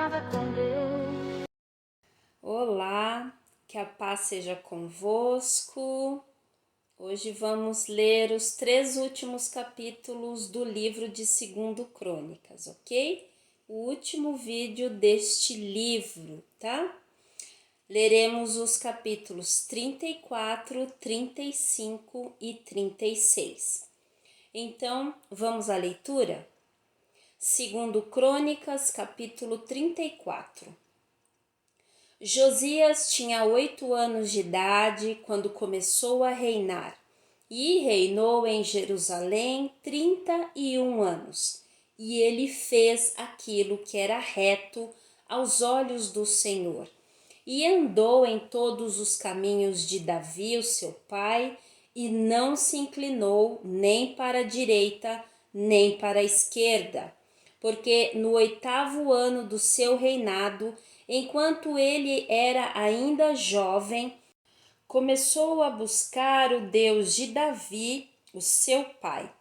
caminhava com Deus. Olá, que a paz seja convosco. Hoje vamos ler os 3 últimos capítulos do livro de 2 Crônicas, ok? O último vídeo deste livro, tá? Leremos os capítulos 34, 35 e 36. Então, vamos à leitura? 2 Crônicas, capítulo 34. Josias tinha 8 anos de idade quando começou a reinar, e reinou em Jerusalém 31 anos. E ele fez aquilo que era reto aos olhos do Senhor, e andou em todos os caminhos de Davi, o seu pai, e não se inclinou nem para a direita, nem para a esquerda, porque no 8º ano do seu reinado, enquanto ele era ainda jovem, começou a buscar o Deus de Davi, o seu pai.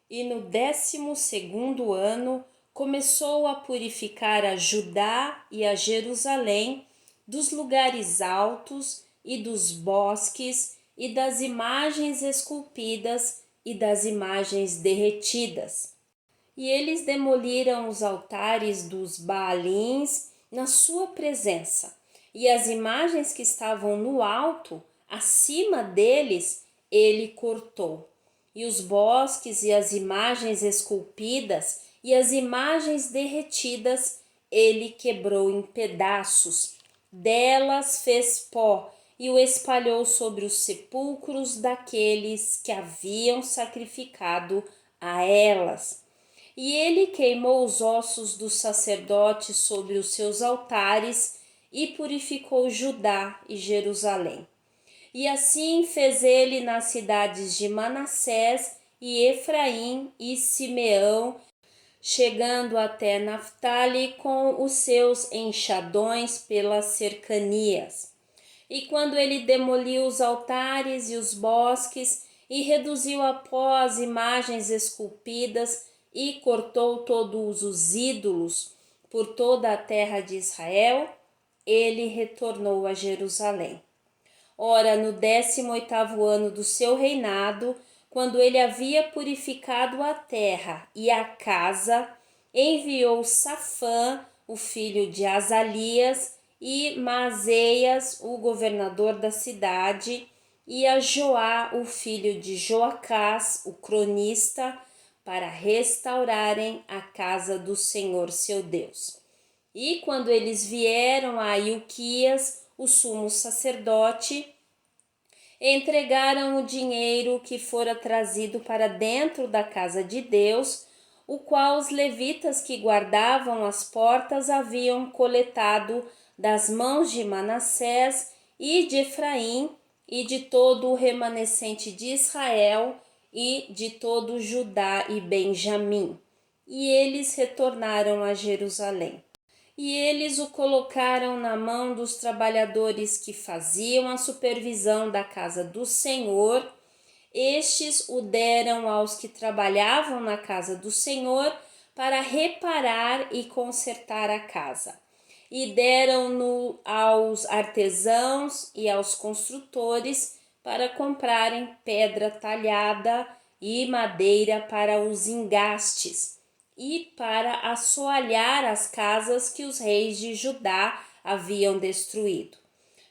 E no 12º ano, começou a purificar a Judá e a Jerusalém dos lugares altos e dos bosques e das imagens esculpidas e das imagens derretidas. E eles demoliram os altares dos Baalins na sua presença, e as imagens que estavam no alto, acima deles, ele cortou. E os bosques e as imagens esculpidas e as imagens derretidas, ele quebrou em pedaços. Delas fez pó e o espalhou sobre os sepulcros daqueles que haviam sacrificado a elas. E ele queimou os ossos dos sacerdotes sobre os seus altares e purificou Judá e Jerusalém. E assim fez ele nas cidades de Manassés e Efraim e Simeão, chegando até Naftali com os seus enxadões pelas cercanias. E quando ele demoliu os altares e os bosques e reduziu a pó as imagens esculpidas e cortou todos os ídolos por toda a terra de Israel, ele retornou a Jerusalém. Ora, no 18º ano do seu reinado, quando ele havia purificado a terra e a casa, enviou Safã, o filho de Azalias, e Maazéias, o governador da cidade, e a Joá, o filho de Joacás, o cronista, para restaurarem a casa do Senhor seu Deus. E quando eles vieram a Ilquias, o sumo sacerdote, entregaram o dinheiro que fora trazido para dentro da casa de Deus, o qual os levitas que guardavam as portas haviam coletado das mãos de Manassés e de Efraim e de todo o remanescente de Israel e de todo Judá e Benjamim. E eles retornaram a Jerusalém. E eles o colocaram na mão dos trabalhadores que faziam a supervisão da casa do Senhor. Estes o deram aos que trabalhavam na casa do Senhor para reparar e consertar a casa. E deram-no aos artesãos e aos construtores para comprarem pedra talhada e madeira para os engastes e para assoalhar as casas que os reis de Judá haviam destruído.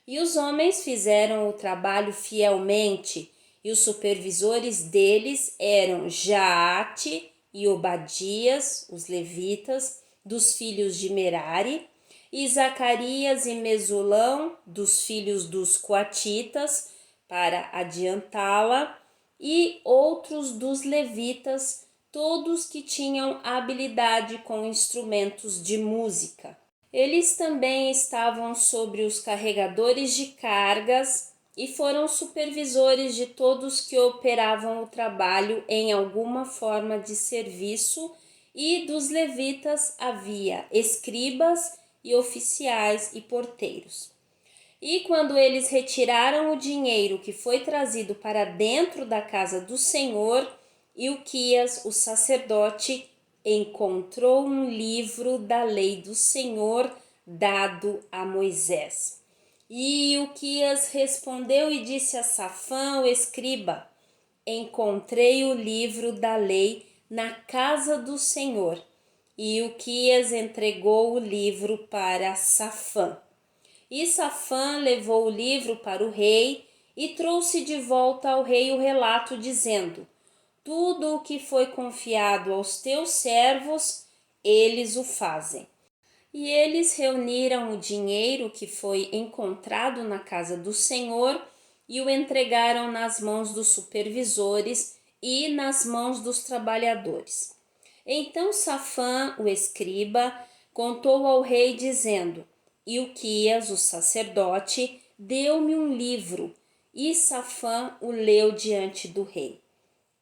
E os homens fizeram o trabalho fielmente, e os supervisores deles eram Jaate e Obadias, os levitas, dos filhos de Merari, e Zacarias e Mesulão, dos filhos dos coatitas, para adiantá-la, e outros dos levitas, todos que tinham habilidade com instrumentos de música. Eles também estavam sobre os carregadores de cargas e foram supervisores de todos que operavam o trabalho em alguma forma de serviço, e dos levitas havia escribas e oficiais e porteiros. E quando eles retiraram o dinheiro que foi trazido para dentro da casa do Senhor, Ilquias, o sacerdote, encontrou um livro da lei do Senhor dado a Moisés. E Ilquias respondeu e disse a Safã, o escriba: encontrei o livro da lei na casa do Senhor. E Ilquias entregou o livro para Safã. E Safã levou o livro para o rei e trouxe de volta ao rei o relato, dizendo: tudo o que foi confiado aos teus servos, eles o fazem. E eles reuniram o dinheiro que foi encontrado na casa do Senhor e o entregaram nas mãos dos supervisores e nas mãos dos trabalhadores. Então Safã, o escriba, contou ao rei, dizendo: Ilquias, o sacerdote, deu-me um livro, e Safã o leu diante do rei.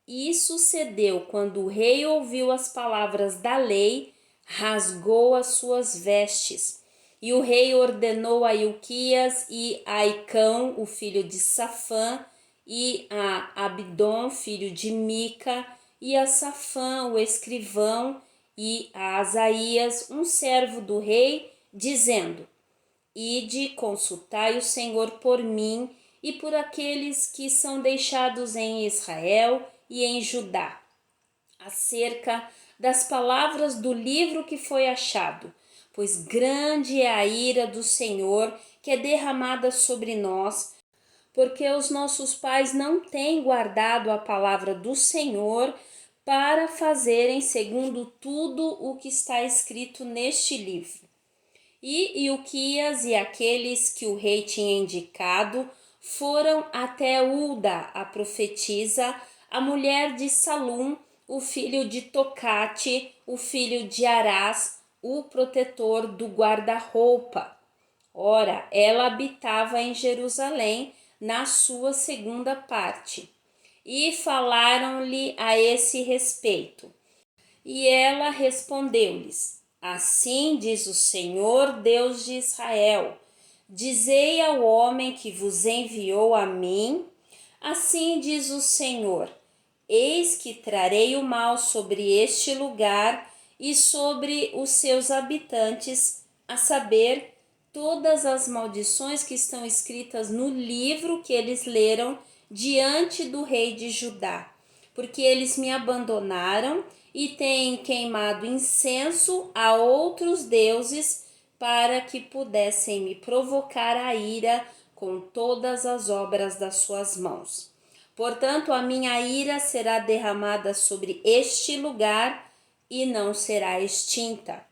E sucedeu quando o rei ouviu as palavras da lei, rasgou as suas vestes. E o rei ordenou a Ilquias e a Aicão, o filho de Safã, e a Abdom, filho de Mica, e a Safã, o escrivão, e a Asaías, um servo do rei, dizendo: ide, consultai o Senhor por mim e por aqueles que são deixados em Israel e em Judá, acerca das palavras do livro que foi achado, pois grande é a ira do Senhor que é derramada sobre nós, porque os nossos pais não têm guardado a palavra do Senhor para fazerem segundo tudo o que está escrito neste livro. E Ilquias e aqueles que o rei tinha indicado foram até Ulda, a profetisa, a mulher de Salum, o filho de Tocate, o filho de Arás, o protetor do guarda-roupa. Ora, ela habitava em Jerusalém, na sua segunda parte. E falaram-lhe a esse respeito. E ela respondeu-lhes: assim diz o Senhor, Deus de Israel: dizei ao homem que vos enviou a mim, assim diz o Senhor: eis que trarei o mal sobre este lugar e sobre os seus habitantes, a saber, todas as maldições que estão escritas no livro que eles leram diante do rei de Judá, porque eles me abandonaram e têm queimado incenso a outros deuses para que pudessem me provocar a ira com todas as obras das suas mãos. Portanto, a minha ira será derramada sobre este lugar e não será extinta.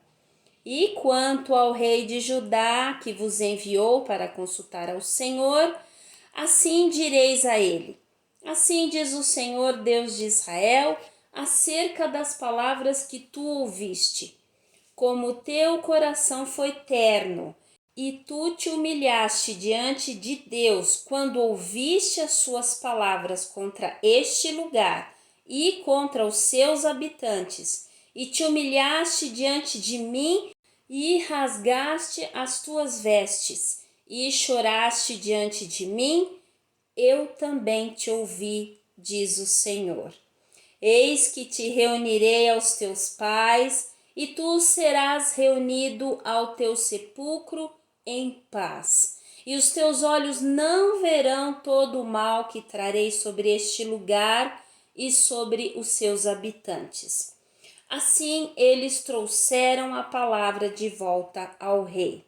E quanto ao rei de Judá, que vos enviou para consultar ao Senhor, assim direis a ele: assim diz o Senhor, Deus de Israel, acerca das palavras que tu ouviste. Como teu coração foi terno, e tu te humilhaste diante de Deus quando ouviste as suas palavras contra este lugar e contra os seus habitantes, e te humilhaste diante de mim e rasgaste as tuas vestes, e choraste diante de mim, eu também te ouvi, diz o Senhor. Eis que te reunirei aos teus pais, e tu serás reunido ao teu sepulcro em paz. E os teus olhos não verão todo o mal que trarei sobre este lugar e sobre os seus habitantes. Assim eles trouxeram a palavra de volta ao rei.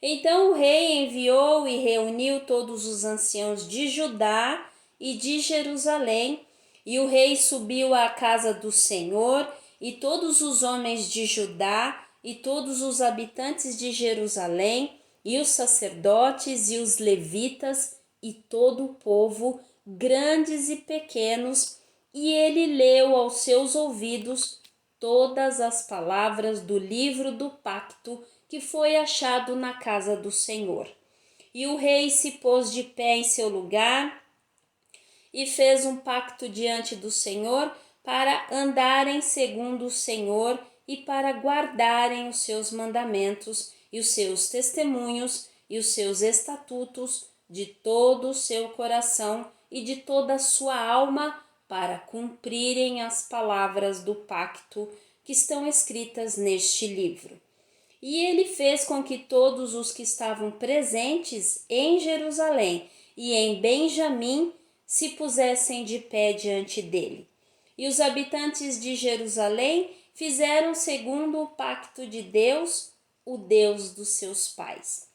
Então o rei enviou e reuniu todos os anciãos de Judá e de Jerusalém, e o rei subiu à casa do Senhor, e todos os homens de Judá e todos os habitantes de Jerusalém, e os sacerdotes e os levitas e todo o povo, grandes e pequenos, e ele leu aos seus ouvidos todas as palavras do livro do pacto que foi achado na casa do Senhor. E o rei se pôs de pé em seu lugar e fez um pacto diante do Senhor para andarem segundo o Senhor e para guardarem os seus mandamentos e os seus testemunhos e os seus estatutos de todo o seu coração e de toda a sua alma, para cumprirem as palavras do pacto que estão escritas neste livro. E ele fez com que todos os que estavam presentes em Jerusalém e em Benjamim se pusessem de pé diante dele. E os habitantes de Jerusalém fizeram segundo o pacto de Deus, o Deus dos seus pais.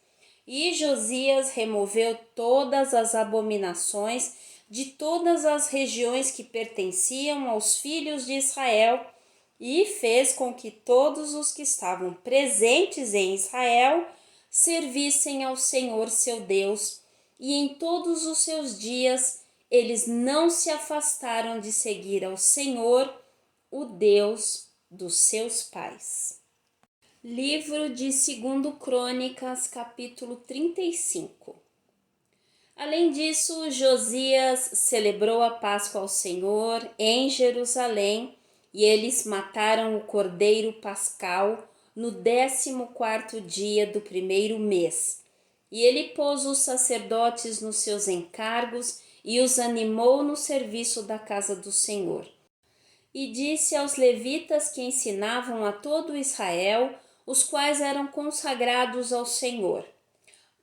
E Josias removeu todas as abominações de todas as regiões que pertenciam aos filhos de Israel e fez com que todos os que estavam presentes em Israel servissem ao Senhor seu Deus, e em todos os seus dias eles não se afastaram de seguir ao Senhor, o Deus dos seus pais. Livro de 2 Crônicas, capítulo 35. Além disso, Josias celebrou a Páscoa ao Senhor em Jerusalém, e eles mataram o cordeiro pascal no 14º dia do primeiro mês. E ele pôs os sacerdotes nos seus encargos e os animou no serviço da casa do Senhor. E disse aos levitas que ensinavam a todo Israel, os quais eram consagrados ao Senhor: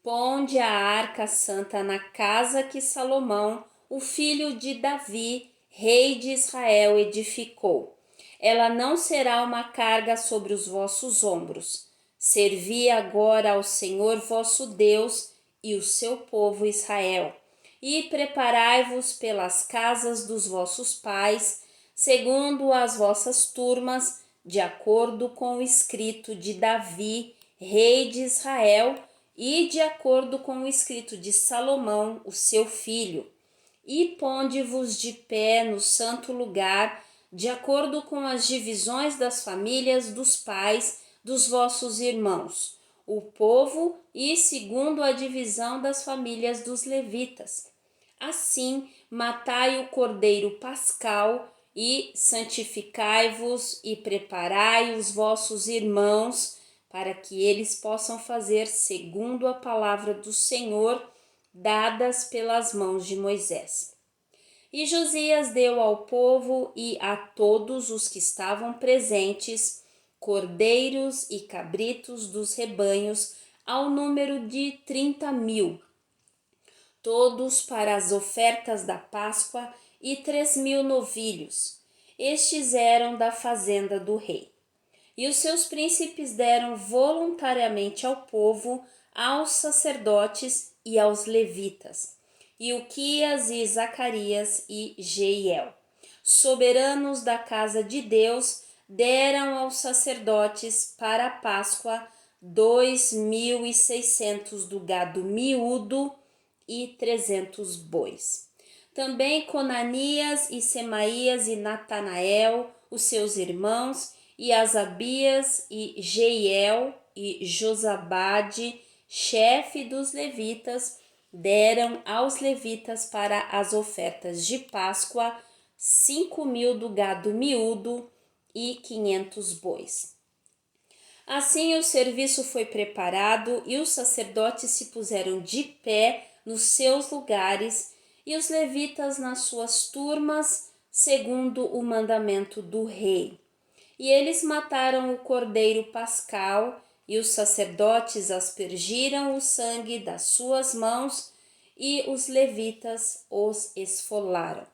ponde a arca santa na casa que Salomão, o filho de Davi, rei de Israel, edificou. Ela não será uma carga sobre os vossos ombros. Servi agora ao Senhor vosso Deus e o seu povo Israel. E preparai-vos pelas casas dos vossos pais, segundo as vossas turmas, de acordo com o escrito de Davi, rei de Israel, e de acordo com o escrito de Salomão, o seu filho. E ponde-vos de pé no santo lugar, de acordo com as divisões das famílias dos pais dos vossos irmãos, o povo, e segundo a divisão das famílias dos levitas. Assim, matai o cordeiro pascal, e santificai-vos e preparai os vossos irmãos, para que eles possam fazer segundo a palavra do Senhor, dadas pelas mãos de Moisés. E Josias deu ao povo e a todos os que estavam presentes cordeiros e cabritos dos rebanhos, ao número de 30.000, todos para as ofertas da Páscoa, e 3.000 novilhos. Estes eram da fazenda do rei. E os seus príncipes deram voluntariamente ao povo, aos sacerdotes e aos levitas, Ilquias e Zacarias e Jeiel, soberanos da casa de Deus, deram aos sacerdotes para a Páscoa 2.600 do gado miúdo e 300 bois. Também Conanias e Semaías e Natanael, os seus irmãos, e Asabias e Jeiel e Josabade, chefe dos levitas, deram aos levitas para as ofertas de Páscoa 5.000 do gado miúdo e 500 bois. Assim o serviço foi preparado e os sacerdotes se puseram de pé nos seus lugares e os levitas nas suas turmas, segundo o mandamento do rei. E eles mataram o cordeiro pascal, e os sacerdotes aspergiram o sangue das suas mãos, e os levitas os esfolaram.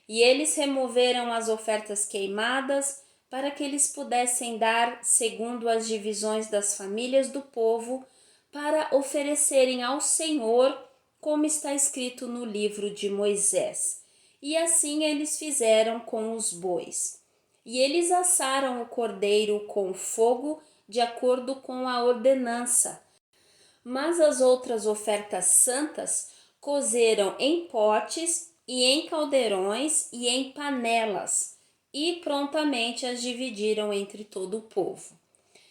E eles removeram as ofertas queimadas, para que eles pudessem dar, segundo as divisões das famílias do povo, para oferecerem ao Senhor, como está escrito no livro de Moisés. E assim eles fizeram com os bois. E eles assaram o cordeiro com fogo, de acordo com a ordenança. Mas as outras ofertas santas cozeram em potes e em caldeirões e em panelas, e prontamente as dividiram entre todo o povo.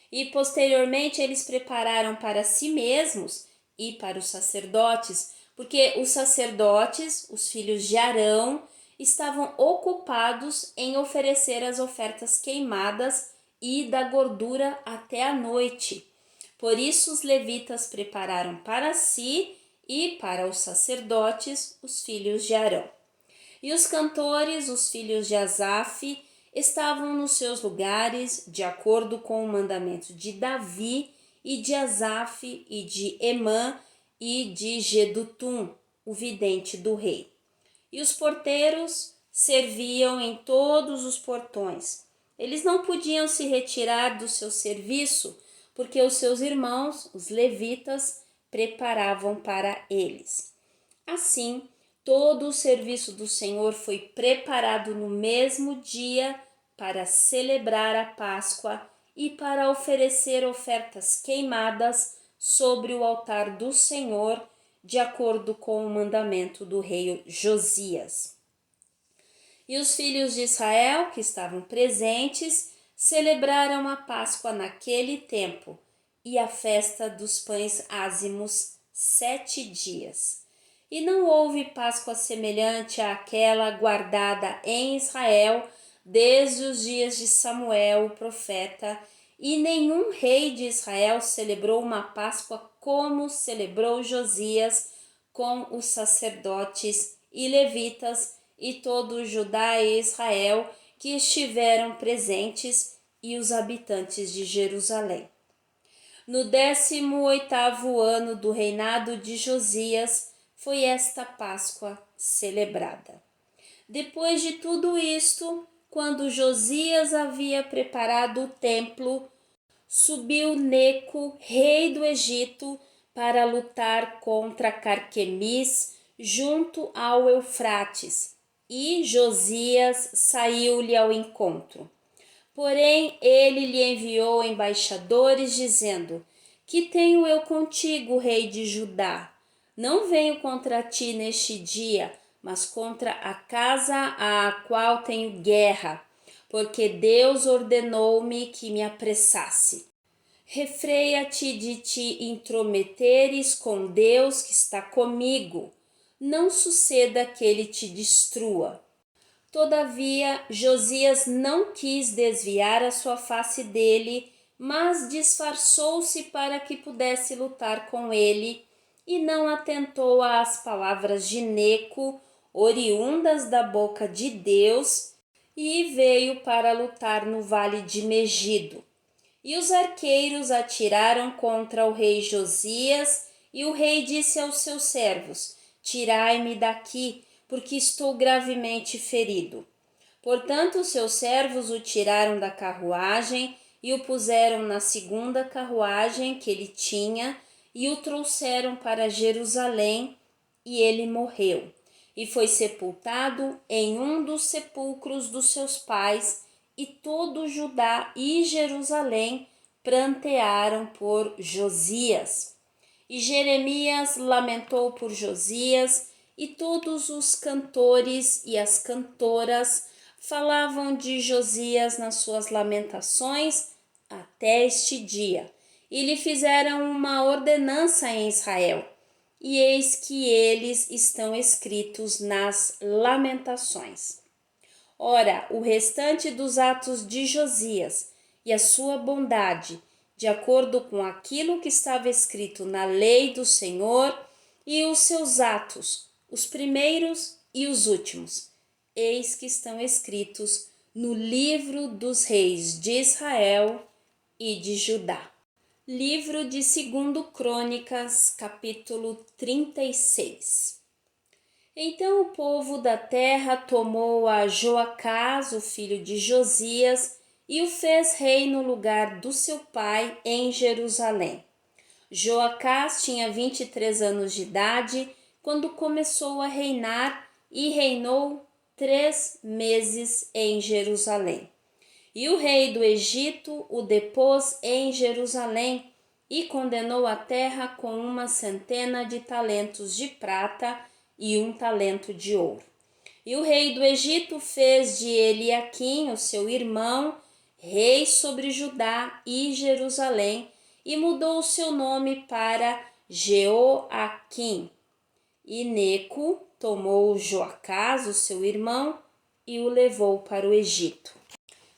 E posteriormente eles prepararam para si mesmos e para os sacerdotes, porque os sacerdotes, os filhos de Arão, estavam ocupados em oferecer as ofertas queimadas e da gordura até a noite. Por isso os levitas prepararam para si e para os sacerdotes, os filhos de Arão. E os cantores, os filhos de Asaf, estavam nos seus lugares, de acordo com o mandamento de Davi e de Asaf e de Emã e de Gedutum, o vidente do rei. E os porteiros serviam em todos os portões. Eles não podiam se retirar do seu serviço, porque os seus irmãos, os levitas, preparavam para eles. Assim, todo o serviço do Senhor foi preparado no mesmo dia para celebrar a Páscoa e para oferecer ofertas queimadas sobre o altar do Senhor, de acordo com o mandamento do rei Josias. E os filhos de Israel, que estavam presentes, celebraram a Páscoa naquele tempo e a festa dos pães ázimos 7 dias. E não houve Páscoa semelhante àquela guardada em Israel desde os dias de Samuel, o profeta, e nenhum rei de Israel celebrou uma Páscoa como celebrou Josias com os sacerdotes e levitas e todo o Judá e Israel que estiveram presentes e os habitantes de Jerusalém. No 18º ano do reinado de Josias foi esta Páscoa celebrada. Depois de tudo isto, quando Josias havia preparado o templo, subiu Neco, rei do Egito, para lutar contra Carquemis, junto ao Eufrates, e Josias saiu-lhe ao encontro. Porém, ele lhe enviou embaixadores, dizendo: Que tenho eu contigo, rei de Judá? Não venho contra ti neste dia, mas contra a casa à qual tenho guerra, porque Deus ordenou-me que me apressasse. Refreia-te de te intrometeres com Deus que está comigo. Não suceda que ele te destrua. Todavia, Josias não quis desviar a sua face dele, mas disfarçou-se para que pudesse lutar com ele, e não atentou às palavras de Neco, oriundas da boca de Deus, e veio para lutar no vale de Megido. E os arqueiros atiraram contra o rei Josias, e o rei disse aos seus servos: Tirai-me daqui, porque estou gravemente ferido. Portanto, seus servos o tiraram da carruagem e o puseram na segunda carruagem que ele tinha e o trouxeram para Jerusalém, e ele morreu. E foi sepultado em um dos sepulcros dos seus pais, e todo Judá e Jerusalém prantearam por Josias. E Jeremias lamentou por Josias, e todos os cantores e as cantoras falavam de Josias nas suas lamentações até este dia, e lhe fizeram uma ordenança em Israel, e eis que eles estão escritos nas lamentações. Ora, o restante dos atos de Josias e a sua bondade, de acordo com aquilo que estava escrito na lei do Senhor, e os seus atos, os primeiros e os últimos, eis que estão escritos no livro dos reis de Israel e de Judá. Livro de 2 Crônicas, capítulo 36. Então o povo da terra tomou a Joacás, o filho de Josias, e o fez rei no lugar do seu pai em Jerusalém. Joacás tinha 23 anos de idade quando começou a reinar e reinou 3 meses em Jerusalém. E o rei do Egito o depôs em Jerusalém e condenou a terra com 100 de talentos de prata e 1 talento de ouro. E o rei do Egito fez de Eliaquim, o seu irmão, rei sobre Judá e Jerusalém, e mudou o seu nome para Jeoaquim. E Neco tomou Joacás, o seu irmão, e o levou para o Egito.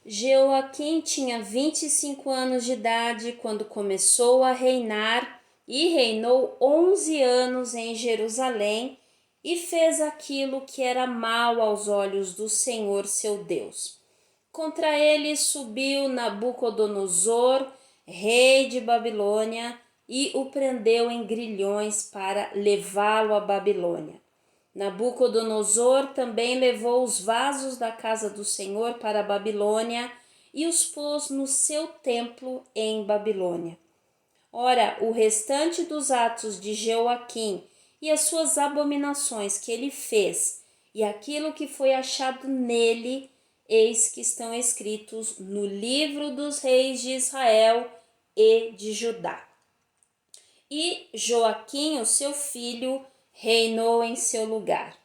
Jeoaquim tinha 25 anos de idade quando começou a reinar e reinou 11 anos em Jerusalém e fez aquilo que era mal aos olhos do Senhor seu Deus. Contra ele subiu Nabucodonosor, rei de Babilônia, e o prendeu em grilhões para levá-lo à Babilônia. Nabucodonosor também levou os vasos da casa do Senhor para a Babilônia e os pôs no seu templo em Babilônia. Ora, o restante dos atos de Jeoaquim e as suas abominações que ele fez, e aquilo que foi achado nele, eis que estão escritos no livro dos reis de Israel e de Judá. E Joaquim, o seu filho, reinou em seu lugar.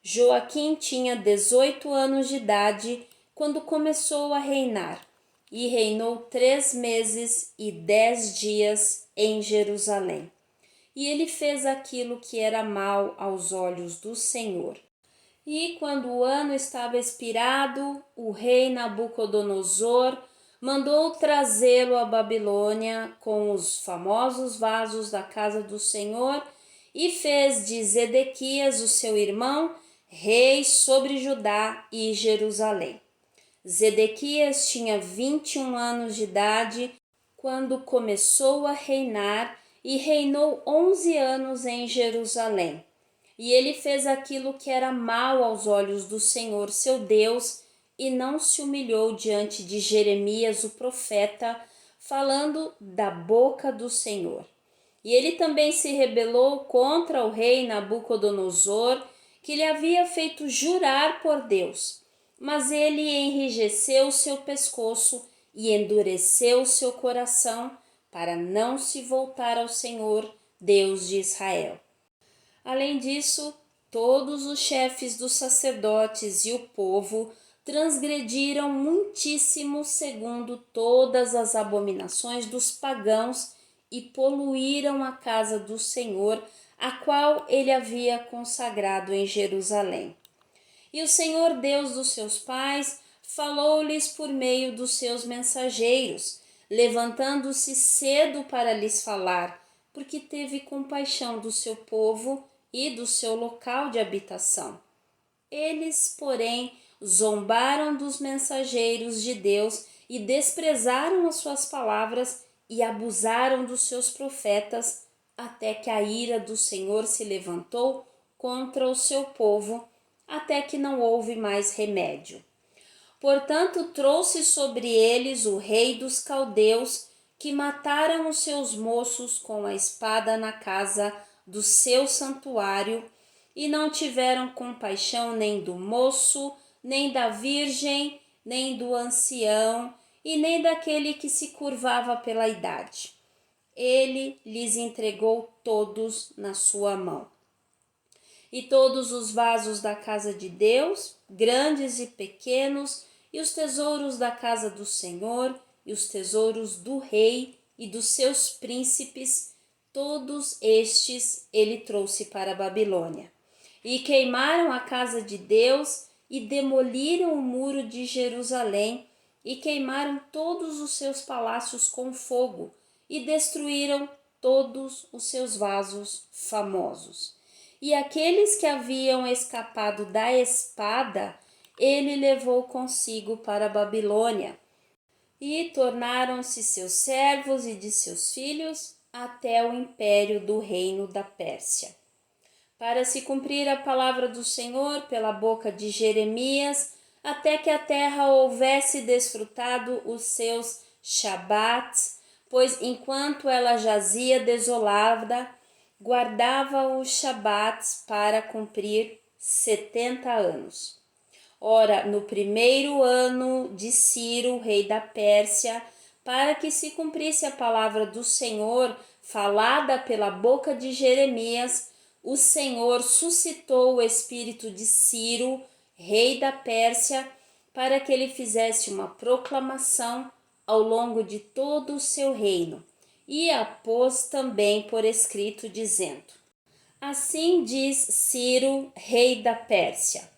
Joaquim tinha 18 anos de idade quando começou a reinar, e reinou 3 meses e 10 dias em Jerusalém. E ele fez aquilo que era mal aos olhos do Senhor. E quando o ano estava expirado, o rei Nabucodonosor mandou trazê-lo à Babilônia com os famosos vasos da casa do Senhor e fez de Zedequias, o seu irmão, rei sobre Judá e Jerusalém. Zedequias tinha 21 anos de idade quando começou a reinar e reinou 11 anos em Jerusalém. E ele fez aquilo que era mal aos olhos do Senhor, seu Deus, e não se humilhou diante de Jeremias, o profeta, falando da boca do Senhor. E ele também se rebelou contra o rei Nabucodonosor, que lhe havia feito jurar por Deus. Mas ele enrijeceu seu pescoço e endureceu seu coração para não se voltar ao Senhor, Deus de Israel. Além disso, todos os chefes dos sacerdotes e o povo transgrediram muitíssimo segundo todas as abominações dos pagãos e poluíram a casa do Senhor, a qual ele havia consagrado em Jerusalém. E o Senhor Deus dos seus pais falou-lhes por meio dos seus mensageiros, levantando-se cedo para lhes falar, porque teve compaixão do seu povo e do seu local de habitação. Eles, porém, zombaram dos mensageiros de Deus e desprezaram as suas palavras e abusaram dos seus profetas, até que a ira do Senhor se levantou contra o seu povo, até que não houve mais remédio. Portanto, trouxe sobre eles o rei dos caldeus, que mataram os seus moços com a espada na casa do seu santuário, e não tiveram compaixão nem do moço, nem da virgem, nem do ancião, e nem daquele que se curvava pela idade. Ele lhes entregou todos na sua mão. E todos os vasos da casa de Deus, grandes e pequenos, e os tesouros da casa do Senhor, e os tesouros do rei e dos seus príncipes, todos estes ele trouxe para a Babilônia. E queimaram a casa de Deus e demoliram o muro de Jerusalém e queimaram todos os seus palácios com fogo e destruíram todos os seus vasos famosos. E aqueles que haviam escapado da espada, ele levou consigo para a Babilônia, e tornaram-se seus servos e de seus filhos até o império do reino da Pérsia. Para se cumprir a palavra do Senhor pela boca de Jeremias, até que a terra houvesse desfrutado os seus Shabats, pois enquanto ela jazia desolada, guardava os Shabats para cumprir 70 anos. Ora, no primeiro ano de Ciro, rei da Pérsia, para que se cumprisse a palavra do Senhor, falada pela boca de Jeremias, o Senhor suscitou o espírito de Ciro, rei da Pérsia, para que ele fizesse uma proclamação ao longo de todo o seu reino, e a pôs também por escrito, dizendo: Assim diz Ciro, rei da Pérsia: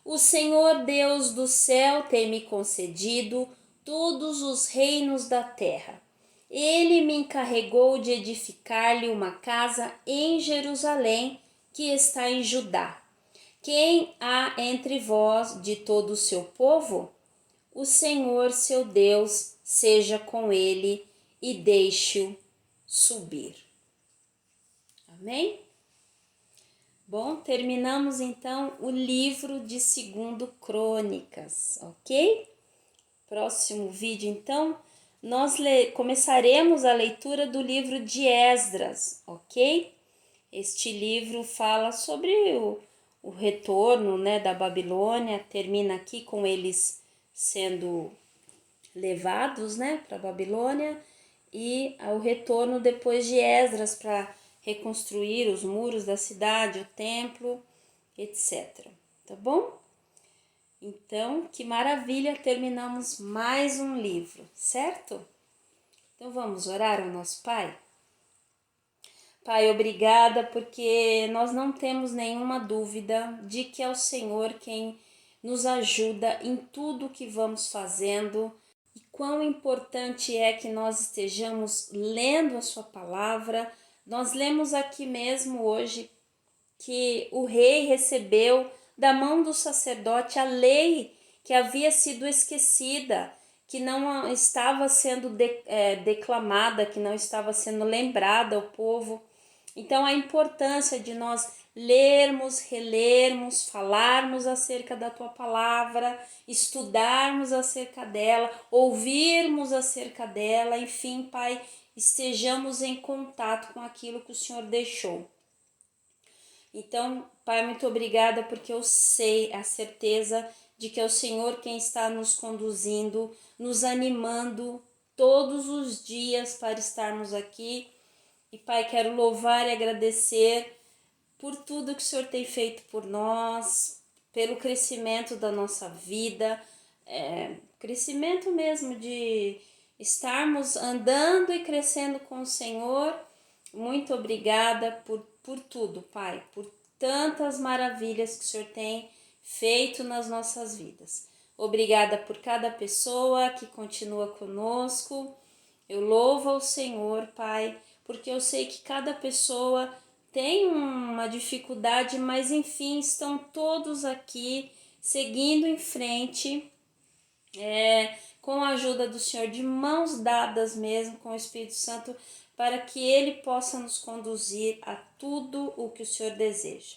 O Senhor Deus do céu tem-me concedido todos os reinos da terra. Ele me encarregou de edificar-lhe uma casa em Jerusalém, que está em Judá. Quem há entre vós de todo o seu povo? o Senhor seu Deus seja com ele e deixe-o subir. Amém? Bom, terminamos então o livro de 2 Crônicas, ok? Próximo vídeo, então, nós começaremos a leitura do livro de Esdras, ok? Este livro fala sobre o retorno, né, da Babilônia, termina aqui com eles sendo levados, né, para a Babilônia, e o retorno depois de Esdras para reconstruir os muros da cidade, o templo, etc. Tá bom? Então, que maravilha, terminamos mais um livro, certo? Então vamos orar ao nosso Pai? Pai, obrigada, porque nós não temos nenhuma dúvida de que é o Senhor quem nos ajuda em tudo que vamos fazendo e quão importante é que nós estejamos lendo a sua palavra. Nós lemos aqui mesmo hoje que o rei recebeu da mão do sacerdote a lei que havia sido esquecida, que não estava sendo declamada, que não estava sendo lembrada ao povo. Então, a importância de nós lermos, relermos, falarmos acerca da tua palavra, estudarmos acerca dela, ouvirmos acerca dela, enfim, Pai, estejamos em contato com aquilo que o Senhor deixou. Então, Pai, muito obrigada, porque eu sei a certeza de que é o Senhor quem está nos conduzindo, nos animando todos os dias para estarmos aqui. E, Pai, quero louvar e agradecer por tudo que o Senhor tem feito por nós, pelo crescimento da nossa vida, crescimento mesmo de estarmos andando e crescendo com o Senhor. Muito obrigada por tudo, Pai, por tantas maravilhas que o Senhor tem feito nas nossas vidas. Obrigada por cada pessoa que continua conosco. Eu louvo ao Senhor, Pai, porque eu sei que cada pessoa tem uma dificuldade, mas enfim, estão todos aqui seguindo em frente, com a ajuda do Senhor, de mãos dadas mesmo com o Espírito Santo, para que Ele possa nos conduzir a tudo o que o Senhor deseja.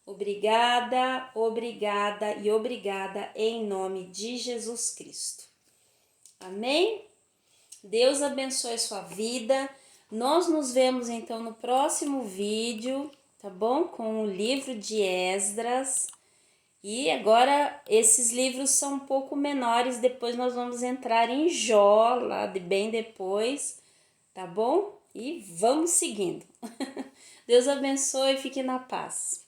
Obrigada, obrigada e obrigada em nome de Jesus Cristo. Amém? Deus abençoe a sua vida. Nós nos vemos então no próximo vídeo, tá bom? Com o livro de Esdras. E agora esses livros são um pouco menores, depois nós vamos entrar em Jó, lá bem depois, tá bom? E vamos seguindo. Deus abençoe e fique na paz.